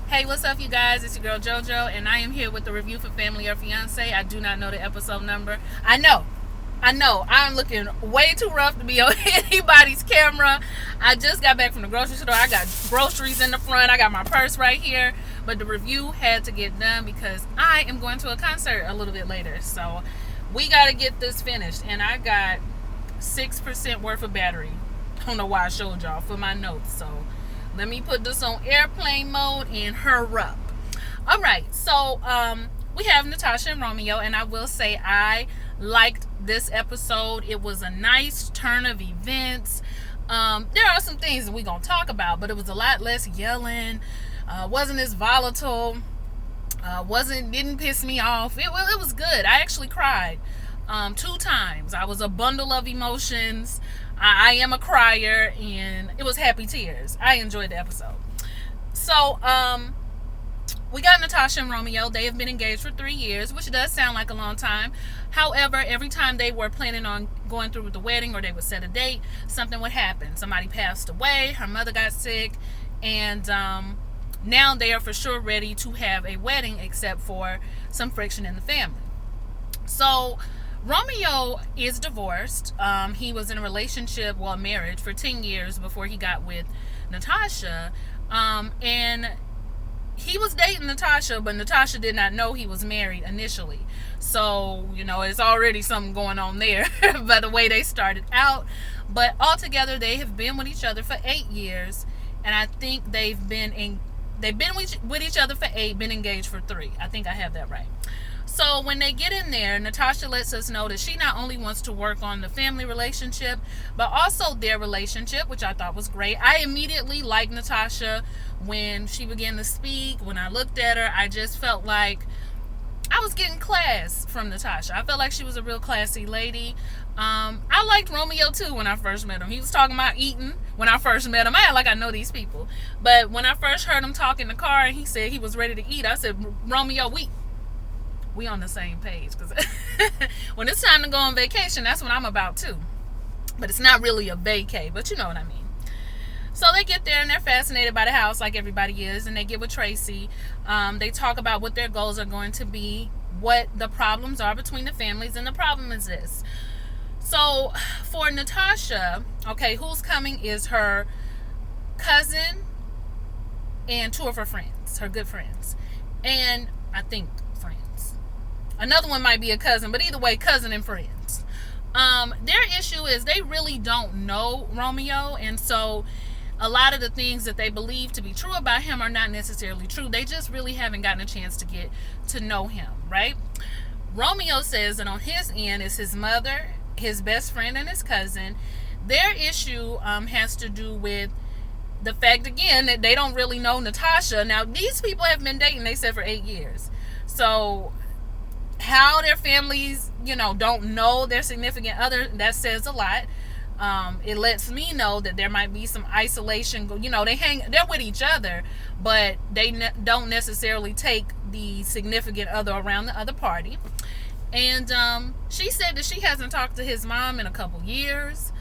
Hey, what's up, you guys? It's your girl JoJo, and I am here with the review for Family or Fiance. I do not know the episode number. I know, I'm looking way too rough to be on anybody's camera. I just got back from the grocery store. I got groceries in the front. I got my purse right here. But the review had to get done because I am going to a concert a little bit later. So we got to get this finished. And I got 6% worth of battery. I don't know why I showed y'all for my notes. So let me put this on airplane mode and hurry up. All right, so we have Natasha and Romeo, and I will say I liked this episode. It was a nice turn of events. There are some things that we're going to talk about, but it was a lot less yelling. Wasn't as volatile. Didn't piss me off. It was good. I actually cried 2 times. I was a bundle of emotions. I am a crier, and it was happy tears. I enjoyed the episode. So, we got Natasha and Romeo. They have been engaged for 3 years, which does sound like a long time. However, every time they were planning on going through with the wedding or they would set a date, something would happen. Somebody passed away, her mother got sick, and now they are for sure ready to have a wedding, except for some friction in the family. So Romeo is divorced. He was in a relationship, well, marriage, for 10 years before he got with Natasha. And he was dating Natasha, but Natasha did not know he was married initially. So, it's already something going on there by the way they started out. But altogether, they have been with each other for 8 years. And I think they've been with each other for 8, been engaged for 3. I think I have that right. So when they get in there, Natasha lets us know that she not only wants to work on the family relationship, but also their relationship, which I thought was great. I immediately liked Natasha when she began to speak. When I looked at her, I just felt like I was getting class from Natasha. I felt like she was a real classy lady. I liked Romeo too when I first met him. He was talking about eating when I first met him. I act like I know these people. But when I first heard him talk in the car and he said he was ready to eat, I said, Romeo, we on the same page, because when it's time to go on vacation, that's what I'm about too. But it's not really a vacay, but you know what I mean. So they get there and they're fascinated by the house like everybody is, and they get with Tracy. They talk about what their goals are going to be, what the problems are between the families, and the problem is this. So for Natasha, okay, who's coming is her cousin and 2 of her friends, her good friends, and I think friends. Another one might be a cousin, but either way, cousin and friends. Their issue is they really don't know Romeo, and so a lot of the things that they believe to be true about him are not necessarily true. They just really haven't gotten a chance to get to know him, right? Romeo says that on his end is his mother, his best friend, and his cousin. Their issue has to do with the fact, again, that they don't really know Natasha. Now, these people have been dating, they said, for 8 years. So how their families, don't know their significant other, that says a lot. It lets me know that there might be some isolation. They're with each other, but they don't necessarily take the significant other around the other party. And she said that she hasn't talked to his mom in a couple years.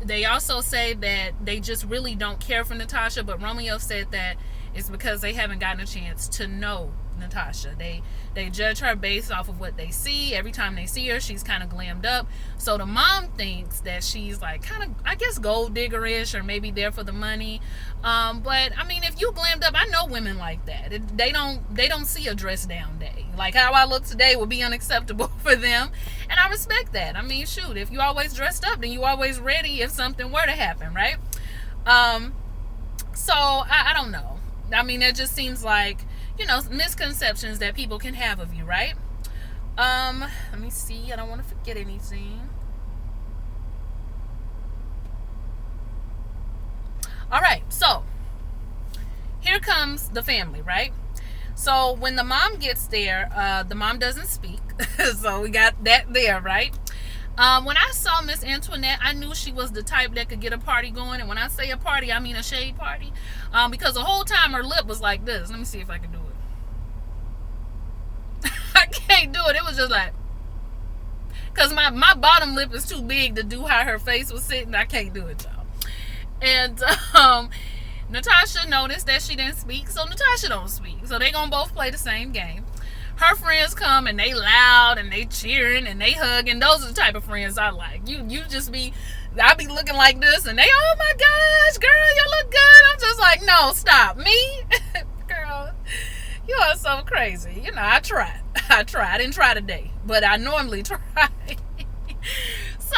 They also say that they just really don't care for Natasha, but Romeo said that it's because they haven't gotten a chance to know Natasha. They judge her based off of what they see. Every time they see her, she's kind of glammed up. So the mom thinks that she's like kind of, I guess, gold diggerish, or maybe there for the money. But I mean, if you glammed up, I know women like that. They don't see a dress down day. Like how I look today would be unacceptable for them, and I respect that. I mean, shoot, if you always dressed up, then you always ready if something were to happen, right? So I don't know. I mean, it just seems like, misconceptions that people can have of you, right? Let me see. I don't want to forget anything. All right, so here comes the family, right? So when the mom gets there, the mom doesn't speak. So we got that there, right? When I saw Miss Antoinette, I knew she was the type that could get a party going. And when I say a party, I mean a shade party. Because the whole time her lip was like this. Let me see if I can do it. I can't do it. It was just like, because my bottom lip is too big to do how her face was sitting. I can't do it, y'all. And Natasha noticed that she didn't speak, so Natasha don't speak. So they gonna both play the same game. Her friends come and they loud and they cheering and they hugging. Those are the type of friends I like. You just be, I be looking like this and they, oh my gosh, girl, you look good. I'm just like, no, stop. Me? Girl, you are so crazy. You know, I tried. I didn't try today, but I normally try. So,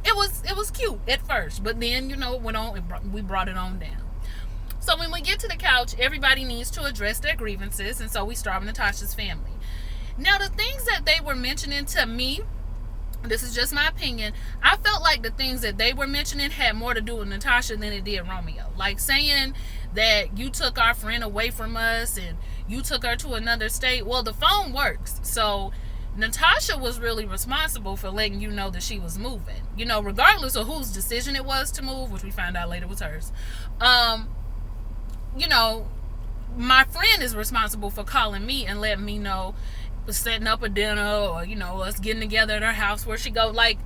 it was cute at first, but then, you know, it went on, we brought it on down. So when we get to the couch, everybody needs to address their grievances, and so we start with Natasha's family. Now, the things that they were mentioning to me, this is just my opinion, I felt like the things that they were mentioning had more to do with Natasha than it did Romeo. Like saying that you took our friend away from us and you took her to another state. Well, the phone works, so Natasha was really responsible for letting you know that she was moving. You know, regardless of whose decision it was to move, which we found out later was hers. You know, my friend is responsible for calling me and letting me know, setting up a dinner, or, you know, us getting together at her house where she go. Like,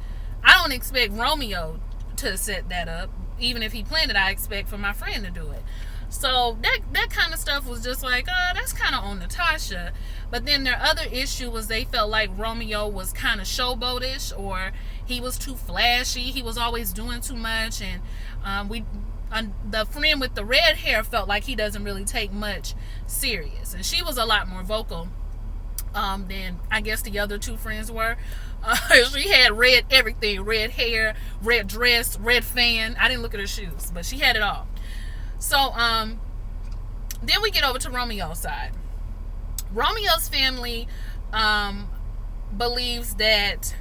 I don't expect Romeo to set that up. Even if he planned it, I expect for my friend to do it. So that kind of stuff was just like, that's kind of on Natasha. But then their other issue was they felt like Romeo was kind of showboatish, or he was too flashy. He was always doing too much, and the friend with the red hair felt like he doesn't really take much serious, and she was a lot more vocal than I guess the other two friends were. She had red everything, red hair, red dress, red fan. I didn't look at her shoes, but she had it all. So then we get over to Romeo's side. Romeo's family believes that,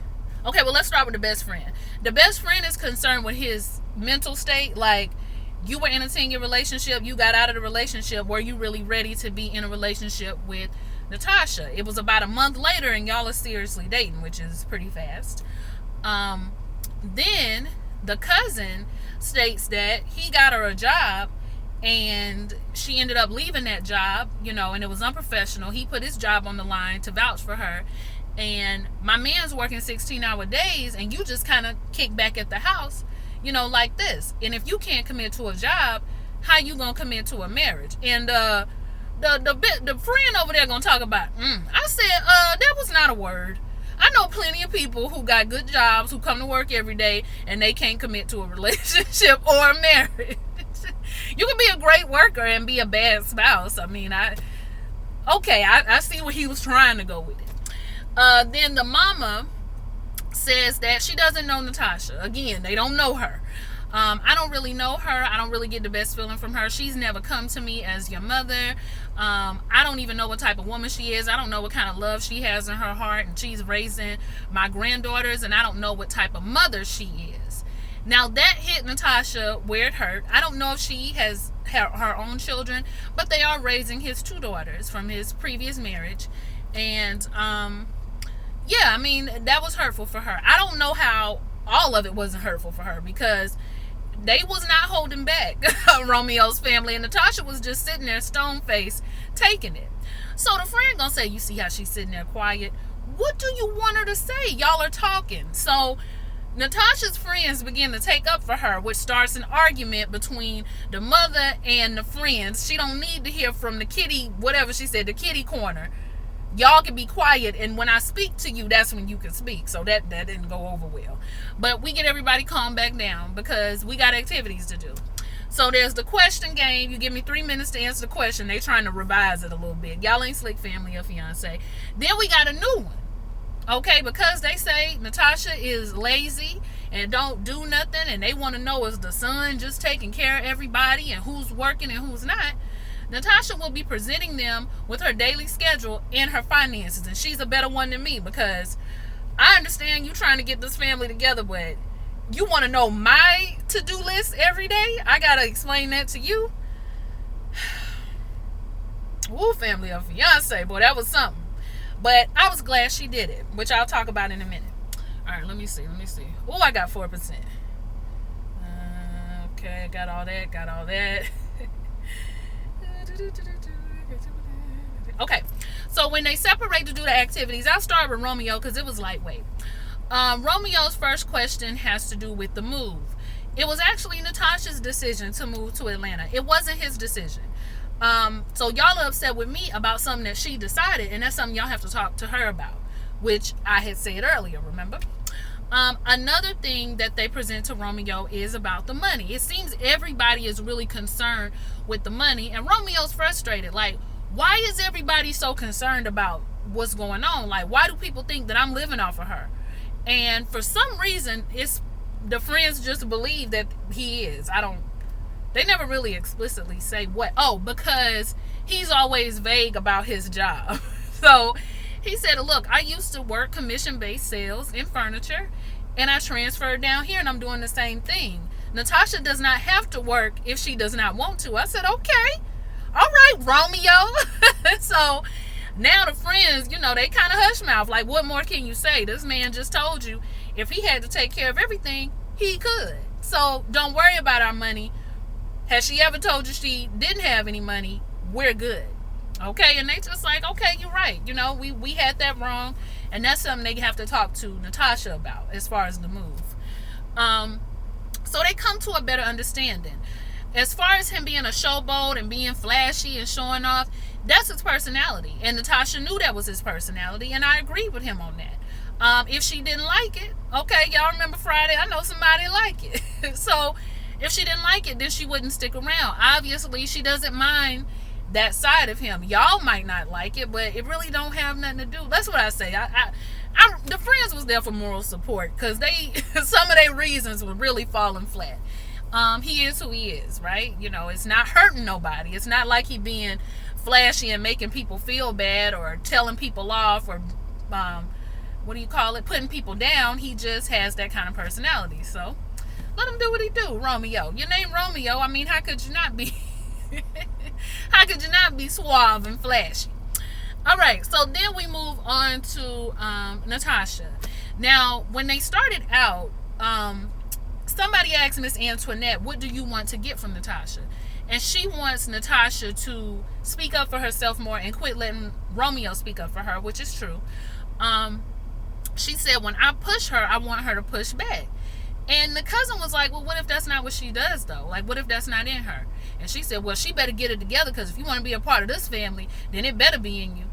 okay, well, let's start with the best friend. The best friend is concerned with his mental state. Like, you were in a 10-year relationship, you got out of the relationship. Were you really ready to be in a relationship with Natasha? It was about a month later and y'all are seriously dating, which is pretty fast. Then the cousin states that he got her a job and she ended up leaving that job, you know, and it was unprofessional. He put his job on the line to vouch for her, and my man's working 16-hour days and you just kind of kick back at the house, you know, like this. And if you can't commit to a job, how you gonna commit to a marriage? And the friend over there gonna talk about, I said, that was not a word. I know plenty of people who got good jobs, who come to work every day, and they can't commit to a relationship or a marriage. You can be a great worker and be a bad spouse. I mean, I see where he was trying to go with it. Then the mama says that she doesn't know Natasha. Again, they don't know her. I don't really know her. I don't really get the best feeling from her. She's never come to me as your mother. I don't even know what type of woman she is. I don't know what kind of love she has in her heart, and she's raising my granddaughters, and I don't know what type of mother she is. Now, that hit Natasha where it hurt. I don't know if she has her own children, but they are raising his two daughters from his previous marriage. And yeah, I mean, that was hurtful for her. I don't know how all of it wasn't hurtful for her, because they was not holding back Romeo's family, and Natasha was just sitting there stone faced taking it. So the friend gonna say, you see how she's sitting there quiet? What do you want her to say? Y'all are talking. So Natasha's friends begin to take up for her, which starts an argument between the mother and the friends. She don't need to hear from the kitty, whatever she said, the kitty corner. Y'all can be quiet, and when I speak to you, that's when you can speak. So that didn't go over well. But we get everybody calmed back down because we got activities to do. So there's the question game. You give me 3 minutes to answer the question. They trying to revise it a little bit. Y'all ain't slick family or fiance. Then we got a new one. Okay, because they say Natasha is lazy and don't do nothing, and they want to know, is the son just taking care of everybody and who's working and who's not? Natasha will be presenting them with her daily schedule and her finances, and she's a better one than me, because I understand you trying to get this family together, but you want to know my to-do list every day? I gotta explain that to you? Woo, family of fiance, boy, that was something. But I was glad she did it, which I'll talk about in a minute. All right, let me see. Oh, I got 4%. Okay, got all that. Okay, so when they separate to do the activities, I'll start with Romeo because it was lightweight. Romeo's first question has to do with the move. It was actually Natasha's decision to move to Atlanta. It wasn't his decision. So y'all are upset with me about something that she decided, and that's something y'all have to talk to her about, which I had said earlier, remember? Another thing that they present to Romeo is about the money. It seems everybody is really concerned with the money, and Romeo's frustrated. Like, why is everybody so concerned about what's going on? Like, why do people think that I'm living off of her? And for some reason, it's the friends just believe that he is. They never really explicitly say what. Oh, because he's always vague about his job. So he said, look, I used to work commission-based sales in furniture, and I transferred down here, and I'm doing the same thing. Natasha does not have to work if she does not want to. I said, okay. All right, Romeo. So now the friends, they kind of hush mouth. Like, what more can you say? This man just told you if he had to take care of everything, he could. So don't worry about our money. Has she ever told you she didn't have any money? We're good. Okay, and they just like, okay, you're right. We had that wrong, and that's something they have to talk to Natasha about as far as the move. So they come to a better understanding. As far as him being a showboat and being flashy and showing off, that's his personality, and Natasha knew that was his personality, and I agreed with him on that. If she didn't like it, okay, y'all remember Friday? I know somebody like it. So if she didn't like it, then she wouldn't stick around. Obviously, she doesn't mind that side of him. Y'all might not like it, but it really don't have nothing to do. That's what I say. The friends was there for moral support, because some of their reasons were really falling flat. He is who he is, right? It's not hurting nobody. It's not like he being flashy and making people feel bad or telling people off or putting people down. He just has that kind of personality. So let him do what he do. Romeo, your name Romeo. I mean, how could you not be how could you not be suave and flashy? All right, so then we move on to Natasha. Now, when they started out, somebody asked Miss Antoinette, what do you want to get from Natasha? And she wants Natasha to speak up for herself more and quit letting Romeo speak up for her, which is true. She said, when I push her, I want her to push back. And the cousin was like, well, what if that's not what she does, though? Like, what if that's not in her? And she said, well, she better get it together, because if you want to be a part of this family, then it better be in you.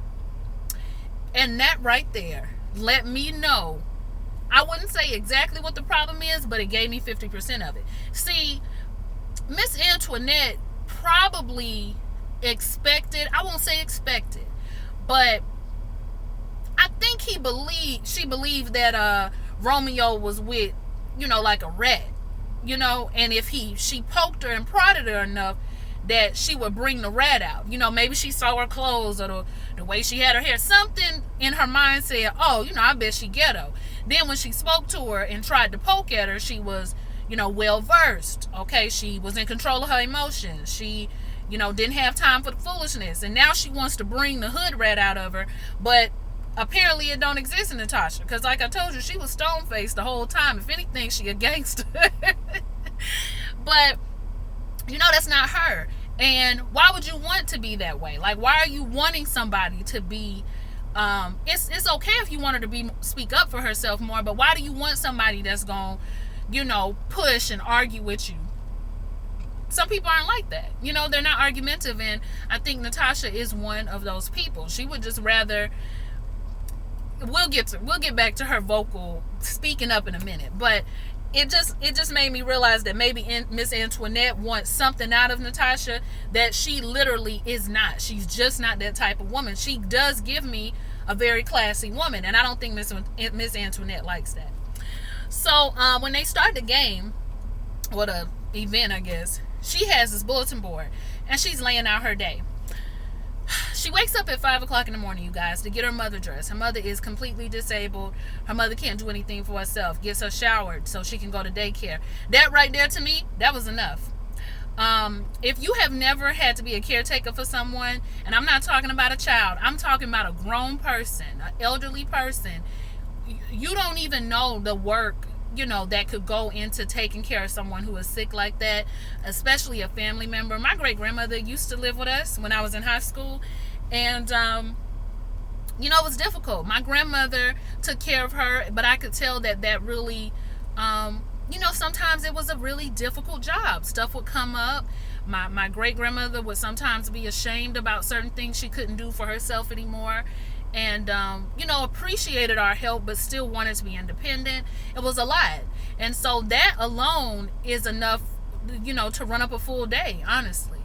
And that right there let me know. I wouldn't say exactly what the problem is, but it gave me 50% of it. See, Miss Antoinette probably expected, I won't say expected, but I think she believed that Romeo was with, like a rat, and if she poked her and prodded her enough, that she would bring the rat out. Maybe she saw her clothes or the way she had her hair. Something in her mind said, oh, I bet she ghetto. Then when she spoke to her and tried to poke at her, she was, well versed. Okay, she was in control of her emotions. She, didn't have time for the foolishness. And now she wants to bring the hood rat out of her. But apparently it don't exist in Natasha. Because like I told you, she was stone-faced the whole time. If anything, she a gangster. But, that's not her. And why would you want to be that way? Like, why are you wanting somebody to be... it's okay if you want her to speak up for herself more, but why do you want somebody that's going to, push and argue with you? Some people aren't like that. They're not argumentative, and I think Natasha is one of those people. She would just rather... We'll get back to her vocal speaking up in a minute, but it just made me realize that maybe Miss Antoinette wants something out of Natasha that she literally is not. She's just not that type of woman. She does give me a very classy woman, and I don't think Miss Antoinette likes that. So when they start the game, or the event, I guess, she has this bulletin board, and she's laying out her day. She wakes up at 5 o'clock in the morning, you guys, to get her mother dressed. Her mother is completely disabled. Her mother can't do anything for herself. Gets her showered so she can go to daycare. That right there, to me, that was enough. If you have never had to be a caretaker for someone, and I'm not talking about a child, I'm talking about a grown person, an elderly person, you don't even know the work, that could go into taking care of someone who is sick like that, especially a family member. My great-grandmother used to live with us when I was in high school, and it was difficult. My grandmother took care of her, but I could tell that really sometimes it was a really difficult job. Stuff would come up. My great grandmother would sometimes be ashamed about certain things she couldn't do for herself anymore, and appreciated our help, but still wanted to be independent. It was a lot, and so that alone is enough, to run up a full day, honestly.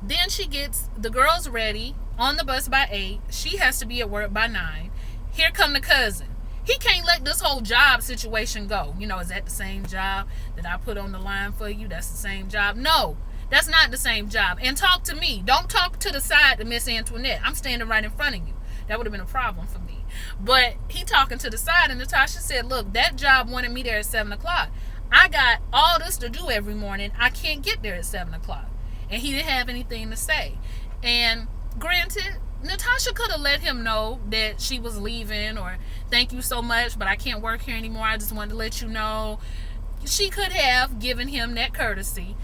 Then she gets the girls ready on the bus by 8. She has to be at work by 9. Here come the cousin. He can't let this whole job situation go. Is that the same job that I put on the line for you? That's the same job? No, that's not the same job. And talk to me. Don't talk to the side to Miss Antoinette. I'm standing right in front of you. That would have been a problem for me. But he talking to the side, and Natasha said, look, that job wanted me there at 7 o'clock. I got all this to do every morning. I can't get there at 7 o'clock. And he didn't have anything to say. And granted, Natasha could have let him know that she was leaving, or thank you so much, but I can't work here anymore. I just wanted to let you know. She could have given him that courtesy.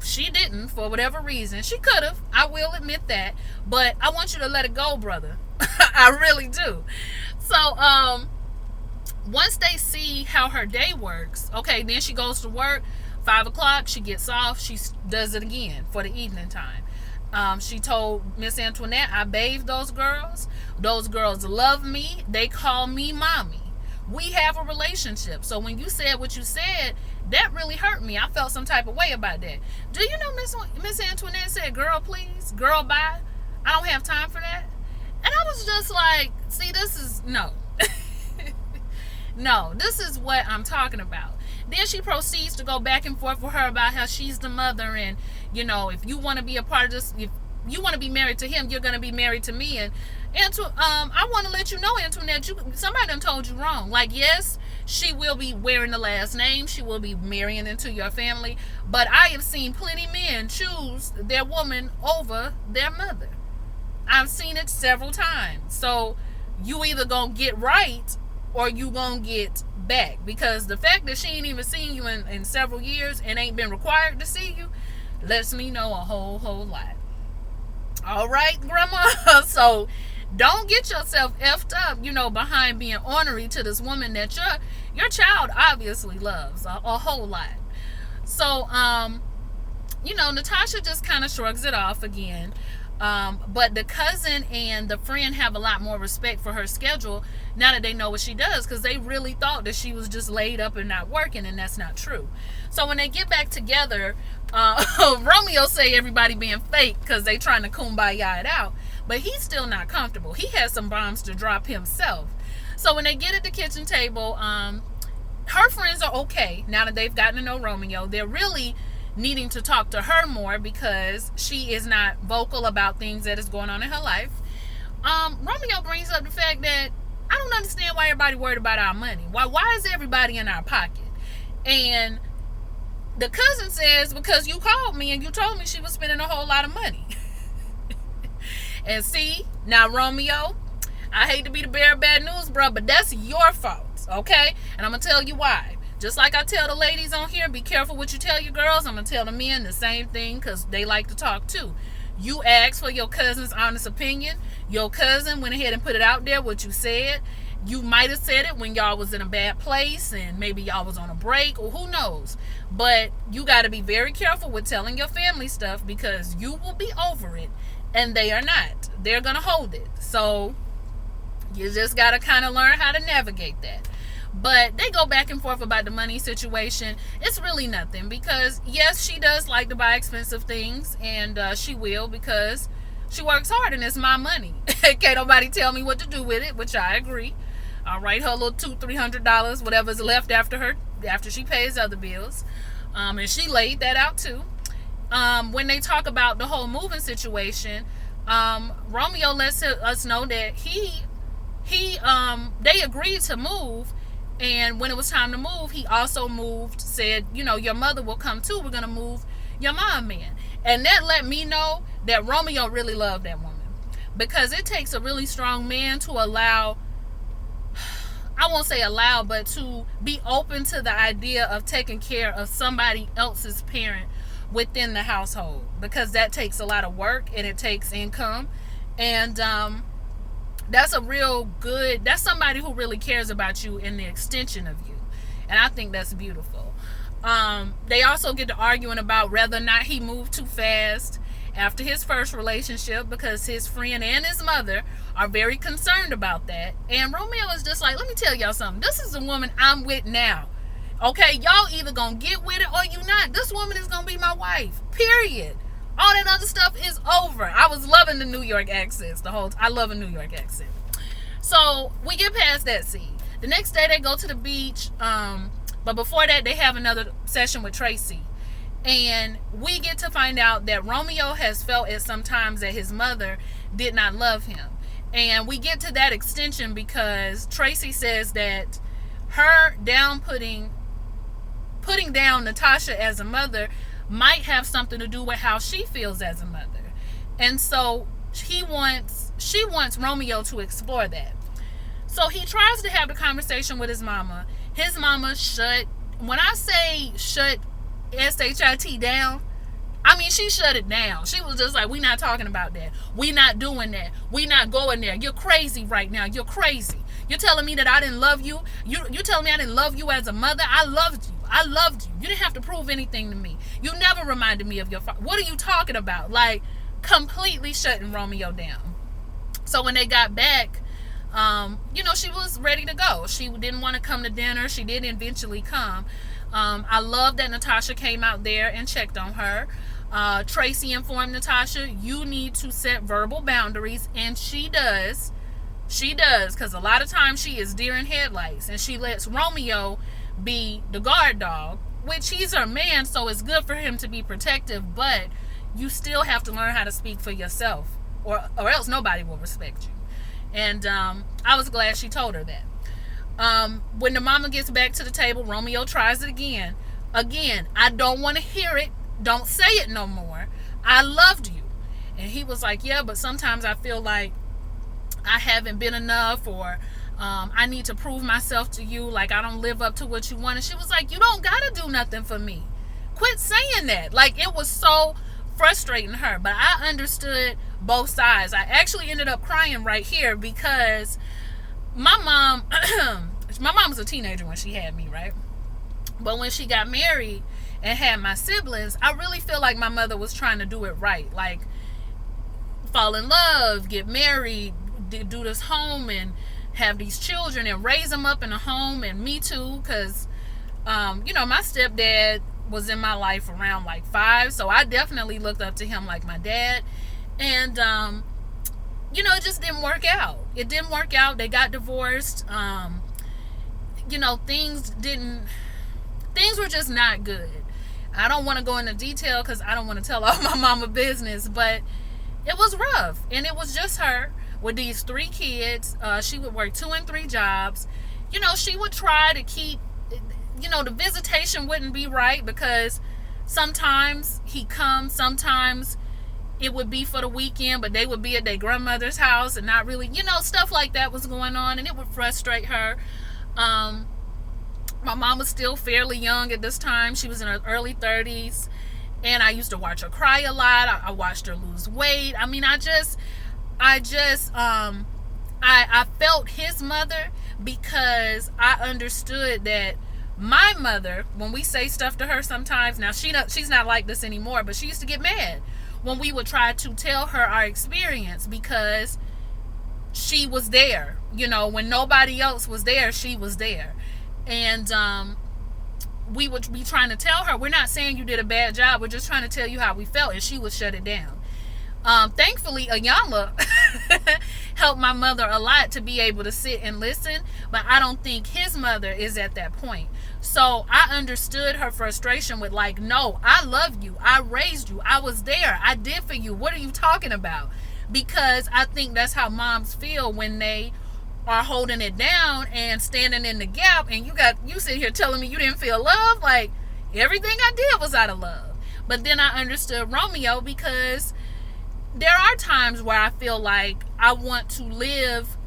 She didn't, for whatever reason. She could have. I will admit that. But I want you to let it go, brother. I really do. So, once they see how her day works, okay, then she goes to work. 5 o'clock, she gets off. She does it again for the evening time. She told Miss Antoinette, I bathed those girls. Those girls love me. They call me mommy. We have a relationship. So when you said what you said, that really hurt me. I felt some type of way about that. Do you know Miss Antoinette said, girl, please, girl, bye. I don't have time for that. And I was just like, see, this is, no. No, this is what I'm talking about. Then she proceeds to go back and forth with her about how she's the mother, and if you want to be a part of this, if you want to be married to him, you're going to be married to me. And I want to let you know, Antoinette, somebody done told you wrong. Like, yes, she will be wearing the last name, she will be marrying into your family, but I have seen plenty men choose their woman over their mother. I've seen it several times. So you either gonna get right or you gonna get back, because the fact that she ain't even seen you in several years and ain't been required to see you lets me know a whole lot. All right, grandma. So don't get yourself effed up, behind being ornery to this woman that your child obviously loves a whole lot. So Natasha just kind of shrugs it off again. But the cousin and the friend have a lot more respect for her schedule now that they know what she does, because they really thought that she was just laid up and not working, and that's not true. So when they get back together, Romeo say everybody being fake because they trying to kumbaya it out, but he's still not comfortable. He has some bombs to drop himself. So when they get at the kitchen table, her friends are okay now that they've gotten to know Romeo. They're really needing to talk to her more because she is not vocal about things that is going on in her life. Romeo brings up the fact that I don't understand why everybody worried about our money. Why is everybody in our pocket? And the cousin says, because you called me and you told me she was spending a whole lot of money. And see, now Romeo, I hate to be the bearer of bad news, bro, but that's your fault, okay? And I'm going to tell you why. Just like I tell the ladies on here, be careful what you tell your girls, I'm going to tell the men the same thing, because they like to talk too. You asked for your cousin's honest opinion. Your cousin went ahead and put it out there, what you said. You might have said it when y'all was in a bad place and maybe y'all was on a break, or who knows. But you got to be very careful with telling your family stuff, because you will be over it and they are not. They're going to hold it. So you just got to kind of learn how to navigate that. But they go back and forth about the money situation. It's really nothing, because yes, she does like to buy expensive things, and she will, because she works hard and it's my money. Can't nobody tell me what to do with it, which I agree. I'll write her a little $200-$300, whatever's left after she pays other bills. And she laid that out too. When they talk about the whole moving situation, Romeo lets us know that they agreed to move. And when it was time to move, he also said, your mother will come too. We're going to move your mom in. And that let me know that Romeo really loved that woman. Because it takes a really strong man to allow, I won't say allow, but to be open to the idea of taking care of somebody else's parent within the household. Because that takes a lot of work and it takes income. And, that's somebody who really cares about you and the extension of you. And I think that's beautiful. They also get to arguing about whether or not he moved too fast after his first relationship, because his friend and his mother are very concerned about that. And Romeo is just like, let me tell y'all something. This is the woman I'm with now. Okay, y'all either gonna get with it or you not. This woman is gonna be my wife. Period. All that other stuff is over. I was loving the New York accents the whole time. I love a New York accent. So we get past that scene. The next day they go to the beach. But before that, they have another session with Tracy. And we get to find out that Romeo has felt at some times that his mother did not love him. And we get to that extension because Tracy says that her putting down Natasha as a mother might have something to do with how she feels as a mother. And so she wants Romeo to explore that. So he tries to have the conversation with his mama. His mama when I say shut SHIT down, I mean she shut it down. She was just like, we not talking about that. We not doing that. We not going there. You're crazy right now. You're crazy. You're telling me that I didn't love you. You telling me I didn't love you as a mother. I loved you. I loved you. You didn't have to prove anything to me. You never reminded me of your father. What are you talking about? Like, completely shutting Romeo down. So when they got back, she was ready to go. She didn't want to come to dinner. She did eventually come. I love that Natasha came out there and checked on her. Tracy informed Natasha, you need to set verbal boundaries, and she does. She does, because a lot of times she is deer in headlights, and she lets Romeo be the guard dog, which he's her man, so it's good for him to be protective, but you still have to learn how to speak for yourself, or else nobody will respect you. And I was glad she told her that. When the mama gets back to the table, Romeo tries it again. Again, I don't want to hear it. Don't say it no more. I loved you. And he was like, yeah, but sometimes I feel like I haven't been enough, or I need to prove myself to you, like I don't live up to what you want. And she was like, you don't gotta do nothing for me. Quit saying that. Like, it was so frustrating her, but I understood both sides. I actually ended up crying right here because my mom was a teenager when she had me, right? But when she got married and had my siblings, I really feel like my mother was trying to do it right. Like, fall in love, get married, do this home, and have these children and raise them up in a home. And me too, because my stepdad was in my life around like 5, so I definitely looked up to him like my dad. And it just didn't work out. It didn't work out. They got divorced. Things were just not good. I don't want to go into detail because I don't want to tell all my mama business, but it was rough. And it was just her with these 3 kids. She would work 2 and 3 jobs. She would try to keep, the visitation wouldn't be right, because sometimes he comes, sometimes it would be for the weekend, but they would be at their grandmother's house and not really, stuff like that was going on, and it would frustrate her. My mom was still fairly young at this time. She was in her early 30s, and I used to watch her cry a lot. I watched her lose weight. I mean, I felt his mother, because I understood that my mother, when we say stuff to her sometimes, now she's not like this anymore, but she used to get mad when we would try to tell her our experience, because she was there. When nobody else was there, she was there. And we would be trying to tell her, we're not saying you did a bad job, we're just trying to tell you how we felt, and she would shut it down. Thankfully, Ayala helped my mother a lot to be able to sit and listen, but I don't think his mother is at that point. So I understood her frustration with, like, no, I love you. I raised you. I was there. I did for you. What are you talking about? Because I think that's how moms feel when they are holding it down and standing in the gap, and you sit here telling me you didn't feel love. Like, everything I did was out of love. But then I understood Romeo, because there are times where I feel like I want to live,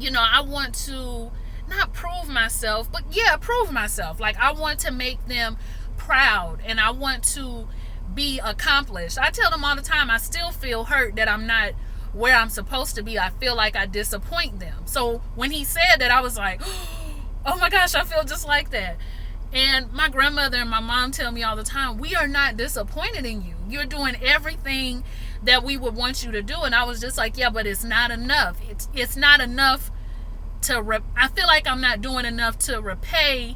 I want to not prove myself, but prove myself. Like, I want to make them proud, and I want to be accomplished. I tell them all the time, I still feel hurt that I'm not where I'm supposed to be. I feel like I disappoint them. So when he said that, I was like, oh my gosh, I feel just like that. And my grandmother and my mom tell me all the time, we are not disappointed in you. You're doing everything that we would want you to do. And I was just like, yeah, but it's not enough. It's not enough to I feel like I'm not doing enough to repay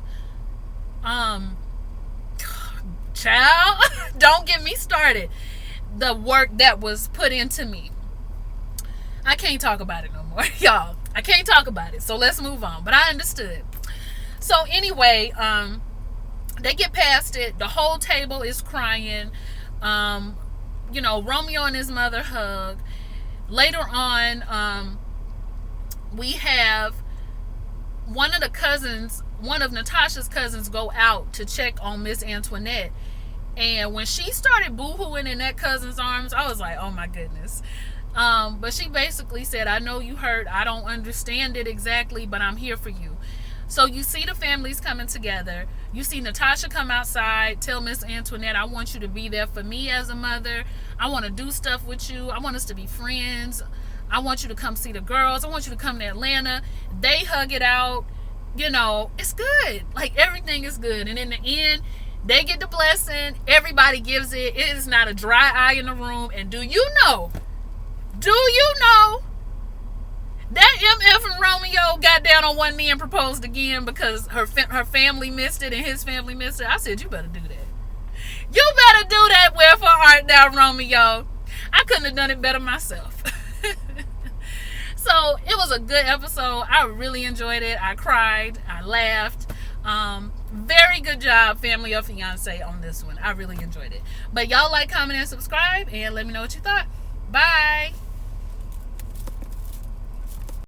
child, don't get me started, the work that was put into me. I can't talk about it no more, y'all. I can't talk about it. So let's move on. But I understood. So anyway, they get past it. The whole table is crying. Romeo and his mother hug. Later on, we have one of Natasha's cousins go out to check on Miss Antoinette. And when she started boo-hooing in that cousin's arms, I was like, oh my goodness. But she basically said, I know you hurt. I don't understand it exactly, but I'm here for you. So you see the families coming together. You see Natasha come outside, tell Miss Antoinette, I want you to be there for me as a mother. I want to do stuff with you. I want us to be friends. I want you to come see the girls. I want you to come to Atlanta. They hug it out. It's good. Like, everything is good. And in the end, they get the blessing. Everybody gives it. It is not a dry eye in the room. And do you know that MF and Romeo got down on one knee and proposed again because her family missed it and his family missed it? I said, you better do that. You better do that. Wherefore art thou, Romeo? I couldn't have done it better myself. So it was a good episode. I really enjoyed it. I cried. I laughed. Very good job, Family or Fiance, on this one. I really enjoyed it. But y'all like, comment, and subscribe, and let me know what you thought. Bye.